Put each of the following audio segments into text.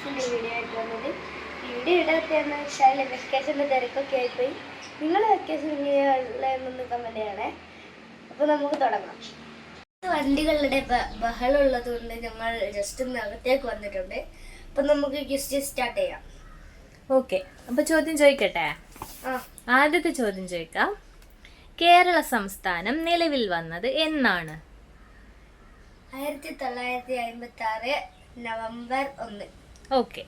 ടിപ്സിൻ്റെ video ആയിട്ട് വന്നത്. Video ഇടത്തെന്ന് വെച്ചാൽ വെക്കേഷൻ്റെ തിരക്കൊക്കെ ആയിപ്പോയി. നിങ്ങൾ വെക്കേഷൻ എന്നൊന്ന് കമൻറ്റ് ചെയ്യണേ. അപ്പോൾ നമുക്ക് തുടങ്ങാം. വണ്ടികളുടെ ബഹളമുള്ളത് കൊണ്ട് ഞങ്ങൾ ജസ്റ്റ് ഒന്ന് അകത്തേക്ക് വന്നിട്ടുണ്ട്. അപ്പം നമുക്ക് ക്വിസ് സ്റ്റാർട്ട് ചെയ്യാം. ഓക്കെ, അപ്പോൾ ചോദ്യം ചോദിക്കട്ടെ. ആദ്യത്തെ ചോദ്യം ചോദിക്കാം. കേരള സംസ്ഥാനം നിലവിൽ വന്നത് എന്നാണ്? 1956 നവംബർ 1. ഓക്കെ,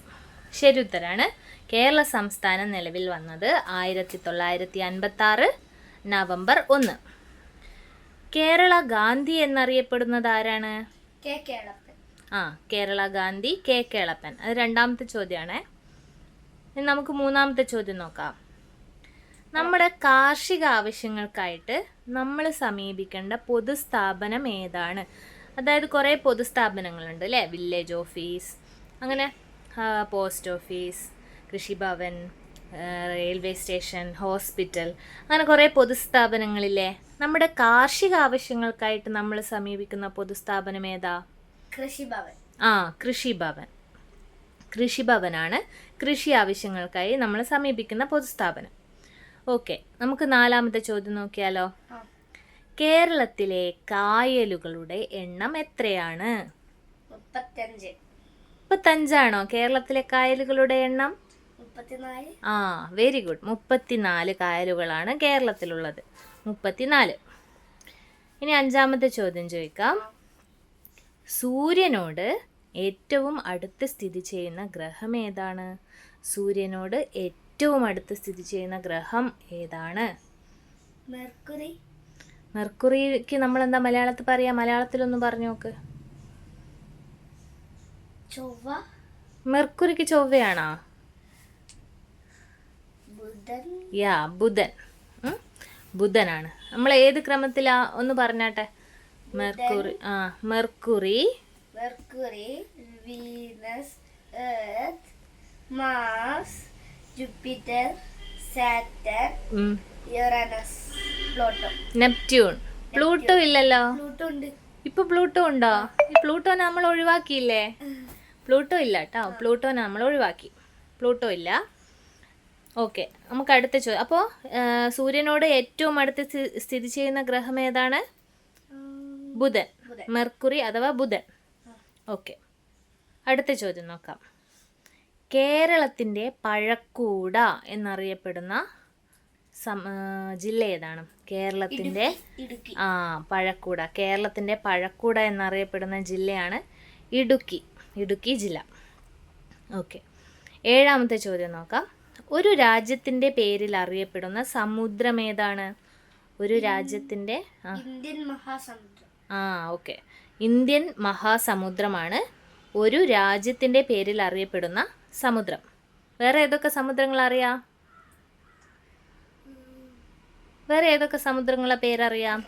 ശരി ഉത്തരാണ്. കേരള സംസ്ഥാനം നിലവിൽ വന്നത് 1956 നവംബർ 1. കേരള ഗാന്ധി എന്നറിയപ്പെടുന്നത് ആരാണ്? കെ കേളപ്പൻ. കേരള ഗാന്ധി കെ കേളപ്പൻ. അത് രണ്ടാമത്തെ ചോദ്യമാണേ. ഇനി നമുക്ക് മൂന്നാമത്തെ ചോദ്യം നോക്കാം. നമ്മുടെ കാർഷിക ആവശ്യങ്ങൾക്കായിട്ട് നമ്മൾ സമീപിക്കേണ്ട പൊതുസ്ഥാപനം ഏതാണ്? അതായത് കുറേ പൊതുസ്ഥാപനങ്ങളുണ്ട് അല്ലേ? വില്ലേജ് ഓഫീസ്, അങ്ങനെ പോസ്റ്റ് ഓഫീസ്, കൃഷിഭവൻ, റെയിൽവേ സ്റ്റേഷൻ, ഹോസ്പിറ്റൽ, അങ്ങനെ കുറേ പൊതുസ്ഥാപനങ്ങളില്ലേ? നമ്മുടെ കാർഷിക ആവശ്യങ്ങൾക്കായിട്ട് നമ്മൾ സമീപിക്കുന്ന പൊതുസ്ഥാപനം ഏതാ? കൃഷിഭവൻ. കൃഷിഭവൻ. കൃഷിഭവനാണ് കൃഷി ആവശ്യങ്ങൾക്കായി നമ്മൾ സമീപിക്കുന്ന പൊതുസ്ഥാപനം. ഓക്കെ, നമുക്ക് നാലാമത്തെ ചോദ്യം നോക്കിയാലോ. കേരളത്തിലെ കായലുകളുടെ എണ്ണം എത്രയാണ്? 35. 35ആണോ കേരളത്തിലെ കായലുകളുടെ എണ്ണം? 34. Very good. 34 കായലുകളാണ് കേരളത്തിലുള്ളത്. 34. ഇനി അഞ്ചാമത്തെ ചോദ്യം ചോദിക്കാം. സൂര്യനോട് ഏറ്റവും അടുത്ത് സ്ഥിതി ചെയ്യുന്ന ഗ്രഹം ഏതാണ്? സൂര്യനോട് ഏറ്റവും അടുത്ത് സ്ഥിതി ചെയ്യുന്ന ഗ്രഹം ഏതാണ്? മെർക്കുറി. മെർക്കുറിക്ക് നമ്മൾ എന്താ മലയാളത്തിൽ പറയാ? മലയാളത്തിലൊന്ന് പറഞ്ഞു നോക്ക്. ചൊവ്വ. മെർക്കുറിക്ക് ചൊവ്വയാണോ? ബുധൻ. ബുധൻ. ബുധനാണ്. നമ്മൾ ഏത് ക്രമത്തിലാ ഒന്ന് പറഞ്ഞാട്ടെ. Mercury Mercury, Venus, Earth, Mars, Jupiter, Saturn, Uranus, Pluto. Neptune. Pluto ഇല്ലല്ലോ. പ്ലൂട്ടോ ഉണ്ട്. ഇപ്പൊ പ്ലൂട്ടോ ഉണ്ടോ? ഈ പ്ലൂട്ടോനെ നമ്മൾ ഒഴിവാക്കിയില്ലേ? പ്ലൂട്ടോ ഇല്ല കേട്ടോ. പ്ലൂട്ടോനെ നമ്മൾ ഒഴിവാക്കി. പ്ലൂട്ടോ ഇല്ല. ഓക്കെ, നമുക്ക് അടുത്ത ചോദ്യം. അപ്പോൾ സൂര്യനോട് ഏറ്റവും അടുത്ത് സ്ഥിതി ചെയ്യുന്ന ഗ്രഹം ഏതാണ്? ബുധൻ. മെർക്കുറി അഥവാ ബുധൻ. ഓക്കെ, അടുത്ത ചോദ്യം നോക്കാം. കേരളത്തിൻ്റെ പഴക്കൂട എന്നറിയപ്പെടുന്ന ജില്ല ഏതാണ്? കേരളത്തിൻ്റെ പഴക്കൂട. കേരളത്തിൻ്റെ പഴക്കൂട എന്നറിയപ്പെടുന്ന ജില്ലയാണ് ഇടുക്കി ജില്ല. ഓക്കെ, ഏഴാമത്തെ ചോദ്യം നോക്കാം. ഒരു രാജ്യത്തിൻ്റെ പേരിൽ അറിയപ്പെടുന്ന സമുദ്രം ഏതാണ്? ഒരു രാജ്യത്തിൻ്റെ ഇന്ത്യൻ മഹാസമുദ്രം. ഓക്കെ, ഇന്ത്യൻ മഹാസമുദ്രമാണ് ഒരു രാജ്യത്തിൻ്റെ പേരിൽ അറിയപ്പെടുന്ന സമുദ്രം. വേറെ ഏതൊക്കെ സമുദ്രങ്ങൾ അറിയാം? വേറെ ഏതൊക്കെ സമുദ്രങ്ങളെ പേരറിയാം?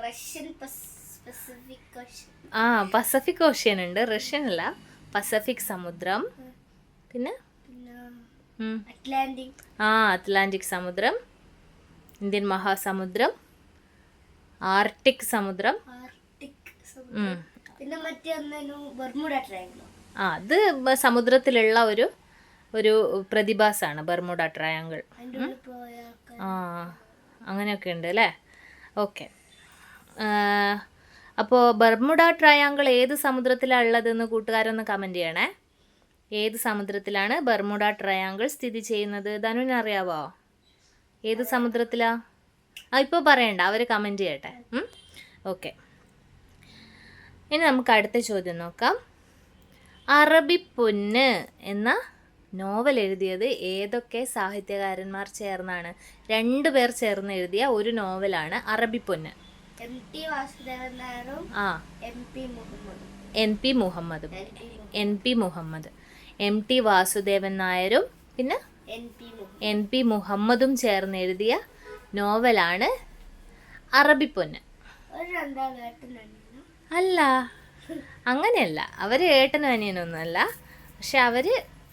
പസഫിക് ഓഷ്യൻ ഉണ്ട്. റഷ്യൻ അല്ല, പസഫിക് സമുദ്രം. പിന്നെ അറ്റ്ലാന്റിക് സമുദ്രം, ഇന്ത്യൻ മഹാസമുദ്രം, ആർട്ടിക് സമുദ്രം. പിന്നെ ബർമുഡ ട്രയാങ്കിൾ. അത് സമുദ്രത്തിലുള്ള ഒരു പ്രതിഭാസമാണ് ബർമുഡ ട്രയാങ്കിൾ. അങ്ങനെയൊക്കെ ഉണ്ട് അല്ലേ? ഓക്കെ, അപ്പോൾ ബർമുഡ ട്രയാങ്കിൾ ഏത് സമുദ്രത്തിലാണ് ഉള്ളതെന്ന് കൂട്ടുകാരൊന്ന് കമൻറ്റ് ചെയ്യണേ. ഏത് സമുദ്രത്തിലാണ് ബർമുഡ ട്രയാങ്കിൾ സ്ഥിതി ചെയ്യുന്നത്? ധനുവിന് അറിയാവോ? ഏത് സമുദ്രത്തിലാ? ഇപ്പോൾ പറയണ്ട, അവർ കമൻറ്റ് ചെയ്യട്ടെ. ഓക്കെ, ഇനി നമുക്ക് അടുത്ത ചോദ്യം നോക്കാം. അറബിപ്പൊന്ന് എന്ന നോവൽ എഴുതിയത് ഏതൊക്കെ സാഹിത്യകാരന്മാർ ചേർന്നാണ്? 2 പേർ ചേർന്ന് എഴുതിയ ഒരു നോവലാണ് അറബിപ്പൊന്ന്. എം.ടി. വാസുദേവൻ നായരും എം.ടി. വാസുദേവൻ നായരും പിന്നെ എൻ.പി. മുഹമ്മദും ചേർന്ന് എഴുതിയ നോവലാണ് അറബിപ്പൊന്ന്. അല്ല, അങ്ങനെയല്ല. അവർ ഏട്ടനും അനിയനൊന്നുമല്ല. പക്ഷെ അവർ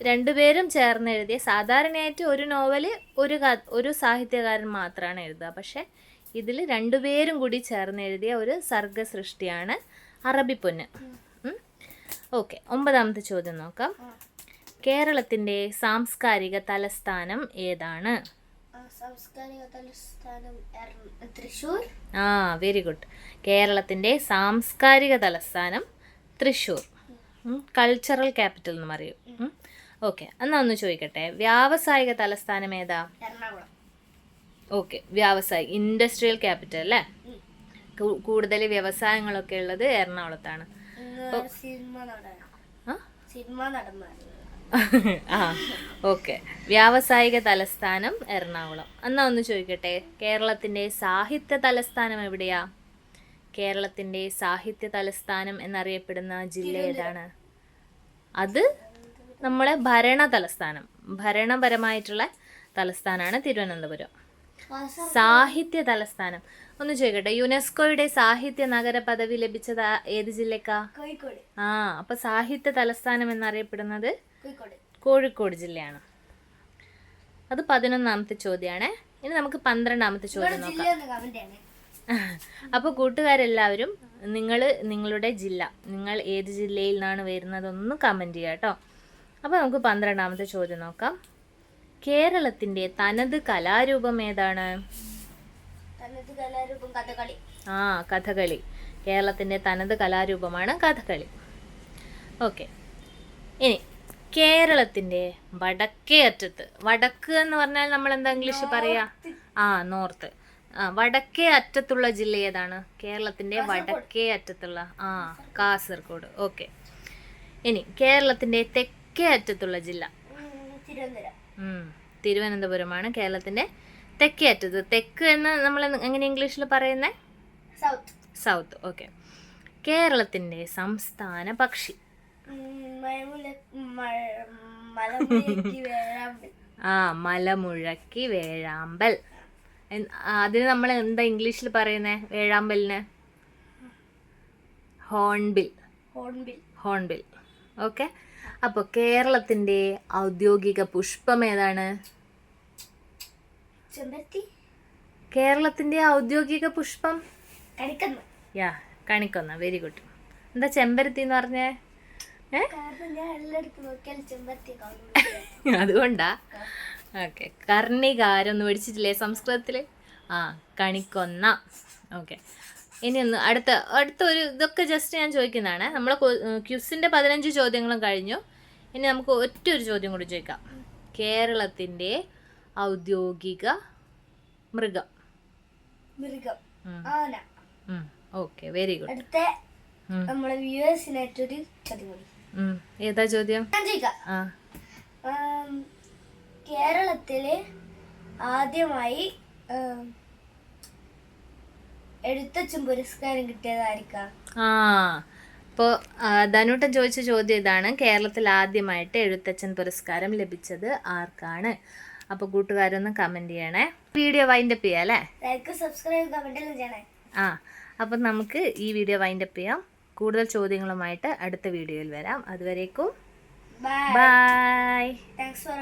2 പേരും ചേർന്ന് എഴുതിയ, സാധാരണയായിട്ട് ഒരു നോവല് ഒരു സാഹിത്യകാരൻ മാത്രമാണ് എഴുതുക. പക്ഷെ ഇതിൽ 2 പേരും കൂടി ചേർന്ന് എഴുതിയ ഒരു സർഗസൃഷ്ടിയാണ് അറബിപ്പൊന്ന്. ഓക്കെ, 9ാമത്തെ ചോദ്യം നോക്കാം. കേരളത്തിൻ്റെ സാംസ്കാരിക തലസ്ഥാനം ഏതാണ്? സാംസ്കാരിക തലസ്ഥാനം തൃശ്ശൂർ. ആ, വെരി ഗുഡ്. കേരളത്തിൻ്റെ സാംസ്കാരിക തലസ്ഥാനം തൃശ്ശൂർ. കൾച്ചറൽ ക്യാപിറ്റൽ എന്ന് പറയും. ഓക്കെ, എന്നാ ഒന്ന് ചോദിക്കട്ടെ, വ്യാവസായിക തലസ്ഥാനം ഏതാ? എറണാകുളം. ഓക്കെ, വ്യാവസായിക ഇൻഡസ്ട്രിയൽ ക്യാപിറ്റൽ അല്ലേ? കൂടുതൽ വ്യവസായങ്ങളൊക്കെ ഉള്ളത് എറണാകുളത്താണ്. സിനിമ നടന്മാർ. ആ, ഓക്കെ. വ്യാവസായിക തലസ്ഥാനം എറണാകുളം. എന്നാ ഒന്ന് ചോദിക്കട്ടെ, കേരളത്തിൻ്റെ സാഹിത്യ തലസ്ഥാനം എവിടെയാ? കേരളത്തിൻ്റെ സാഹിത്യ തലസ്ഥാനം എന്നറിയപ്പെടുന്ന ജില്ല ഏതാണ്? അത് നമ്മളെ ഭരണ തലസ്ഥാനം, ഭരണപരമായിട്ടുള്ള തലസ്ഥാനമാണ് തിരുവനന്തപുരം. സാഹിത്യ തലസ്ഥാനം ഒന്ന് ചോദിക്കട്ടെ, യുനെസ്കോയുടെ സാഹിത്യ നഗര പദവി ലഭിച്ചത് ഏത് ജില്ലക്കാ? കോഴിക്കോട്. ആ, അപ്പൊ സാഹിത്യ തലസ്ഥാനം എന്നറിയപ്പെടുന്നത് കോഴിക്കോട്. കോഴിക്കോട് ജില്ലയാണ്. അത് 11ാമത്തെ ചോദ്യമാണ്. ഇനി നമുക്ക് 12ാമത്തെ ചോദ്യം നോക്കാം. അപ്പോൾ കൂട്ടുകാരെല്ലാവരും നിങ്ങളുടെ ജില്ല, നിങ്ങൾ ഏത് ജില്ലയിൽ നിന്നാണ് വരുന്നതൊന്ന് കമൻറ്റ് ചെയ്യുക കേട്ടോ. അപ്പോൾ നമുക്ക് 12ാമത്തെ ചോദ്യം നോക്കാം. കേരളത്തിൻ്റെ തനത് കലാരൂപം ഏതാണ്? കഥകളി. ആ, കഥകളി. കേരളത്തിൻ്റെ തനത് കലാരൂപമാണ് കഥകളി. ഓക്കെ, ഇനി കേരളത്തിൻ്റെ വടക്കേ അറ്റത്ത്, വടക്ക് എന്ന് പറഞ്ഞാൽ നമ്മൾ എന്താ ഇംഗ്ലീഷ് പറയാ? ആ, നോർത്ത്. ആ, വടക്കേ അറ്റത്തുള്ള ജില്ല ഏതാണ്? കേരളത്തിൻ്റെ വടക്കേ അറ്റത്തുള്ള കാസർഗോഡ്. ഓക്കെ, ഇനി കേരളത്തിൻ്റെ തെക്കേ അറ്റത്തുള്ള ജില്ല? തിരുവനന്തപുരമാണ് കേരളത്തിൻ്റെ തെക്കേ അറ്റത്ത്. തെക്ക് എന്ന് നമ്മൾ എങ്ങനെ ഇംഗ്ലീഷിൽ പറയുന്നത്? സൗത്ത്. ഓക്കെ. കേരളത്തിൻ്റെ സംസ്ഥാന പക്ഷി? മലമുഴക്കി വേഴാമ്പൽ. അതിന് നമ്മൾ എന്താ ഇംഗ്ലീഷിൽ പറയുന്നത് വേഴാമ്പലിന്? ഹോൺബിൽ. ഓക്കെ, അപ്പോൾ കേരളത്തിൻ്റെ ഔദ്യോഗിക പുഷ്പം ഏതാണ്? ചെമ്പരത്തി. കേരളത്തിൻ്റെ ഔദ്യോഗിക പുഷ്പം കണിക്കൊന്ന. Very good. എന്താ ചെമ്പരത്തി എന്ന് പറഞ്ഞേ? അതുകൊണ്ടാ? ഓക്കെ, കർണികാരൊന്നും പഠിച്ചിട്ടില്ലേ സംസ്കൃതത്തിൽ? കണിക്കൊന്ന. ഓക്കെ, ഇനി ഒന്ന് അടുത്തൊരു ഇതൊക്കെ ജസ്റ്റ് ഞാൻ ചോദിക്കുന്നതാണ്. നമ്മൾ ക്യൂസിൻ്റെ 15 ചോദ്യങ്ങളും കഴിഞ്ഞു. ഇനി നമുക്ക് ഒറ്റൊരു ചോദ്യം കൂടി ചോദിക്കാം. കേരളത്തിൻ്റെ ഔദ്യോഗിക മൃഗം? ആന. Okay, very good. അടുത്ത നമ്മളെ വ്യൂവേഴ്സിനായിട്ടൊരു ചോദ്യം കൂടി. ഏതാ ചോദ്യം? കേരളത്തില് ആദ്യമായി എഴുത്തച്ഛൻ പുരസ്കാരം കിട്ടിയതായിരിക്കാം? ഇപ്പോൾ ധനുട്ടൻ ചോദിച്ച ചോദ്യം ഇതാണ്, കേരളത്തിൽ ആദ്യമായിട്ട് എഴുത്തച്ഛൻ പുരസ്കാരം ലഭിച്ചത് ആർക്കാണ്? അപ്പോൾ കൂട്ടുകാരൊന്ന് കമൻറ്റ് ചെയ്യണേ. വീഡിയോ വൈൻഡപ്പ് ചെയ്യാം അല്ലേ? ലൈക്ക്, സബ്സ്ക്രൈബ്, കമന്റ് ചെയ്യണേ. അപ്പം നമുക്ക് ഈ വീഡിയോ വൈൻഡപ്പ് ചെയ്യാം. കൂടുതൽ ചോദ്യങ്ങളുമായിട്ട് അടുത്ത വീഡിയോയിൽ വരാം. അതുവരേക്കും ബൈ. Thanks for